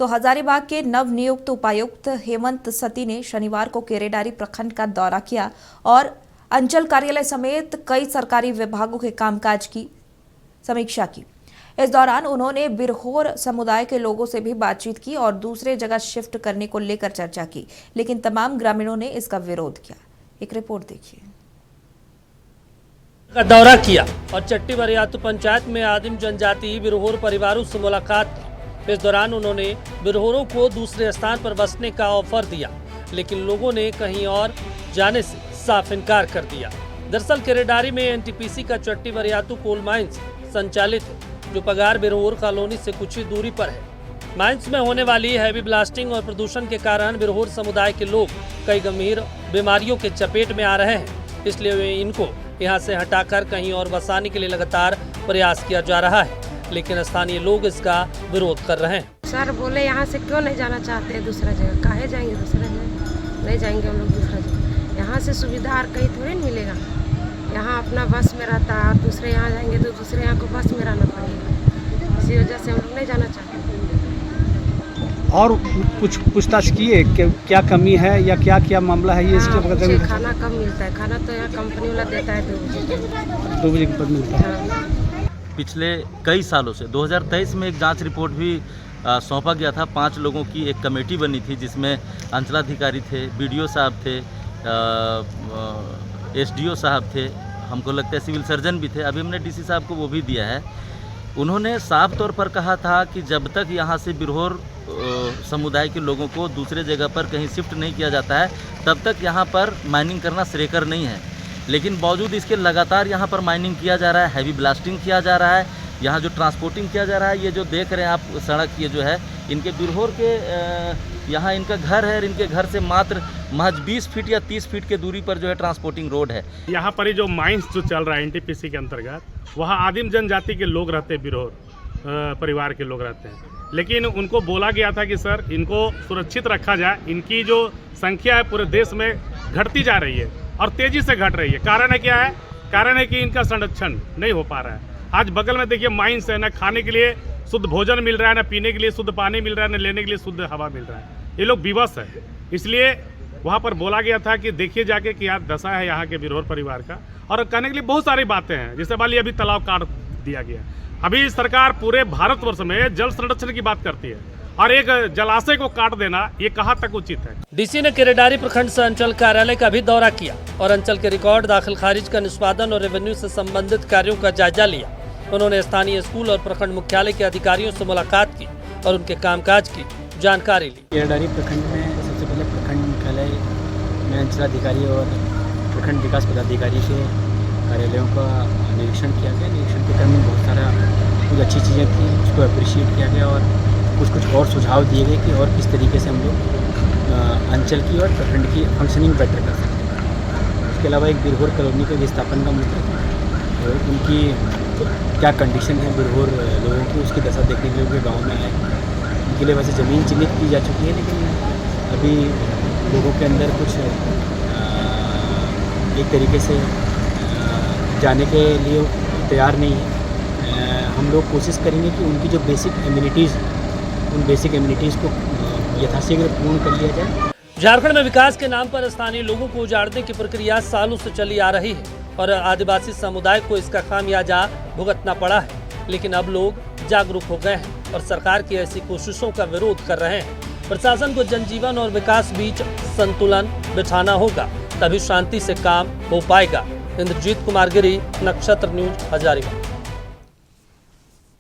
तो हजारीबाग के नवनियुक्त उपायुक्त हेमंत सती ने शनिवार को केरेडारी प्रखंड का दौरा किया और अंचल कार्यालय समेत कई सरकारी विभागों के कामकाज की समीक्षा की। इस दौरान उन्होंने बिरहोर समुदाय के लोगों से भी बातचीत की और दूसरे जगह शिफ्ट करने को लेकर चर्चा की, लेकिन तमाम ग्रामीणों ने इसका विरोध किया। एक रिपोर्ट देखिए। का दौरा किया और चट्टी बरियातू पंचायत में आदिम जनजाति बिरहोर परिवारों से मुलाकात की। इस दौरान उन्होंने बिरहोरों को दूसरे स्थान पर बसने का ऑफर दिया, लेकिन लोगों ने कहीं और जाने से साफ इनकार कर दिया। दरअसल केरेडारी में एनटीपीसी का चट्टी बरियातू कोल माइंस संचालित है, जो पगार बिरहोर कॉलोनी से कुछ ही दूरी पर है। माइंस में होने वाली हैवी ब्लास्टिंग और प्रदूषण के कारण बिरहोर समुदाय के लोग कई गंभीर बीमारियों के चपेट में आ रहे हैं, इसलिए वे इनको यहाँ से हटाकर कहीं और बसाने के लिए लगातार प्रयास किया जा रहा है, लेकिन स्थानीय लोग इसका विरोध कर रहे हैं। सर बोले यहाँ से क्यों नहीं जाना चाहते हैं दूसरा जगह, काहे जाएंगे दूसरा जगह? नहीं जाएंगे हम लोग दूसरा जगह। यहाँ से सुविधा और कहीं थोड़ी नहीं मिलेगा। यहाँ अपना बस में रहता है और दूसरे यहाँ जाएंगे तो दूसरे यहाँ को बस में रहना पड़ेगा। इसी वजह से हम लोग नहीं जाना चाहते। और कुछ पूछताछ किए कि क्या कमी है या क्या क्या मामला है ये इसके बगैर? खाना कम मिलता है। खाना तो यहाँ कंपनी वाला देता है 2 बजे के बाद मिलता है। हाँ। पिछले कई सालों से 2023 में एक जांच रिपोर्ट भी सौंपा गया था। 5 लोगों की एक कमेटी बनी थी, जिसमें अंचलाधिकारी थे, बीडीओ साहब थे, एसडीओ साहब थे, हमको लगता है सिविल सर्जन भी थे। अभी हमने डीसी साहब को वो भी दिया है। उन्होंने साफ तौर पर कहा था कि जब तक यहाँ से बिरहोर समुदाय के लोगों को दूसरे जगह पर कहीं शिफ्ट नहीं किया जाता है, तब तक यहाँ पर माइनिंग करना श्रेयकर नहीं है। लेकिन बावजूद इसके लगातार यहाँ पर माइनिंग किया जा रहा है, हैवी ब्लास्टिंग किया जा रहा है, यहाँ जो ट्रांसपोर्टिंग किया जा रहा है, ये जो देख रहे हैं आप सड़क, ये जो है इनके बिरहोर के यहाँ इनका घर है और इनके घर से मात्र महज 20 फीट या 30 फीट के दूरी पर जो है ट्रांसपोर्टिंग रोड है। यहाँ पर ही जो माइंस जो चल रहा है एनटीपीसी के अंतर्गत, वहाँ आदिम जनजाति के लोग रहते हैं, बिरहोर परिवार के लोग रहते हैं। लेकिन उनको बोला गया था कि सर इनको सुरक्षित रखा जाए, इनकी जो संख्या है पूरे देश में घटती जा रही है और तेजी से घट रही है। कारण है क्या है? कारण है कि इनका संरक्षण नहीं हो पा रहा है। आज बगल में देखिए माइंस है, ना खाने के लिए शुद्ध भोजन मिल रहा है, ना पीने के लिए शुद्ध पानी मिल रहा है, ना लेने के लिए शुद्ध हवा मिल रहा है। ये लोग विवश है। इसलिए वहाँ पर बोला गया था कि देखिए जाके क्या दशा है यहाँ के बिरहोर परिवार का। और कहने के लिए बहुत सारी बातें हैं, जैसे मान लीजिए अभी तालाब काट दिया गया। अभी सरकार पूरे भारतवर्ष में जल संरक्षण की बात करती है और एक जलाशय को काट देना ये कहाँ तक उचित है? डीसी ने केरेडारी प्रखंड से अंचल कार्यालय का भी दौरा किया और अंचल के रिकॉर्ड दाखिल खारिज का निष्पादन और रेवेन्यू से संबंधित कार्यों का जायजा लिया। उन्होंने स्थानीय स्कूल और प्रखंड मुख्यालय के अधिकारियों से मुलाकात की और उनके कामकाज की जानकारी ली। केरेडारी प्रखंड में सबसे पहले प्रखंड मुख्यालय में अंचलाधिकारी और प्रखंड विकास पदाधिकारी के कार्यालयों का निरीक्षण किया गया। निरीक्षण के क्रम में बहुत सारा कुछ अच्छी चीज़ें थी, उसको अप्रिशिएट किया गया और कुछ और सुझाव दिए गए कि और किस तरीके से हम लोग अंचल की और प्रखंड की फंक्शनिंग बेटर कर सकते हैं। उसके अलावा एक बिरहोर कॉलोनी का विस्थापन का मुद्दा था और उनकी क्या कंडीशन है बिरहोर लोगों की, उसकी दशा देखने के लिए गाँव में आए। उनके लिए वैसे ज़मीन चिन्हित की जा चुकी है, लेकिन अभी लोगों के अंदर कुछ एक तरीके से जाने के लिए तैयार नहीं है। हम लोग कोशिश करेंगे कि उनकी जो बेसिक एमिनिटीज़, उन बेसिक एमिनिटीज़ को यथाशीघ्र पूर्ण कर लिया जाए। झारखंड में विकास के नाम पर स्थानीय लोगों को उजाड़ने की प्रक्रिया सालों से चली आ रही है और आदिवासी समुदाय को इसका खामियाजा भुगतना पड़ा है। लेकिन अब लोग जागरूक हो गए हैं और सरकार की ऐसी कोशिशों का विरोध कर रहे हैं। प्रशासन को जनजीवन और विकास बीच संतुलन बिठाना होगा, तभी शांति से काम हो पाएगा। इंद्रजीत कुमार गिरी, नक्षत्र न्यूज, हजारीबाग।